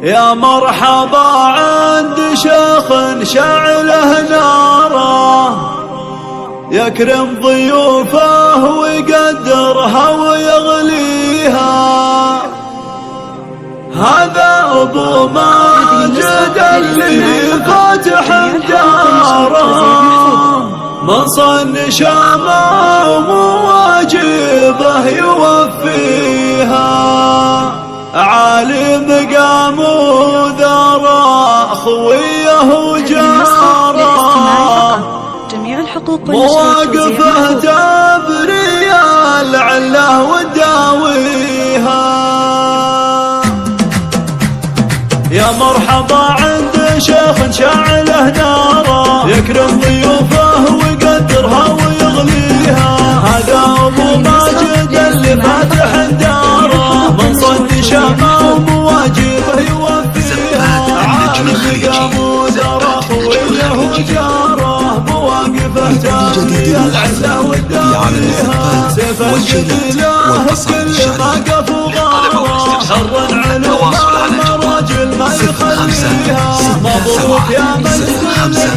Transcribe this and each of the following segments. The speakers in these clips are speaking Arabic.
يا مرحبا عند شيخ شعله ناره، يكرم ضيوفه ويقدرها ويغليها. هذا أبو ماجد اللي فاتح داره، من صن شامه ومواجبه يوفيها. عالي مقام وذرى خويه وجاره، جميع الحقوق مواقفه تبري العله وداويها. يا مرحبا عند شيخ شعله ناره، يكرم ضيوفه ويقدرها ويغليها. هذا أبو ماجد اللي فاتح داره، من صد شامه ومواجبه يوفيها. عالم مقام وذرى خويه وجاره، مواقفه تبري العله وداويها. سيف القتيله كل ما قف وغاره، حر العلوم راجل ما يخليها. مبروك يا مسجد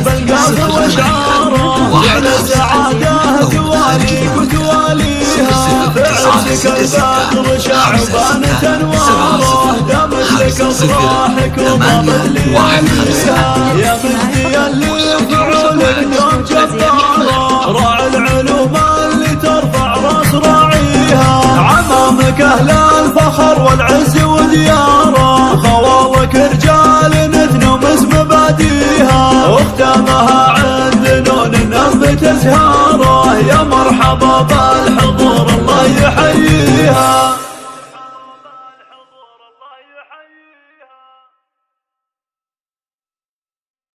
بالقاف واشعاره، جعل السعاده تواليك وتواليها. بعزك البدر شعبان تنواره، دامت لك افراحك ومضت لياليها. يا مجدي اللي فعول اليوم جباره، راعي العلوم اللي ترفع راس راعيها. عمامك اهل الفخر والعز ودياره، خوالك رجال نثنمس مباديها. واختامها عند نون النبت ازهاره، يا مرحبا بالحضور الله يحييها.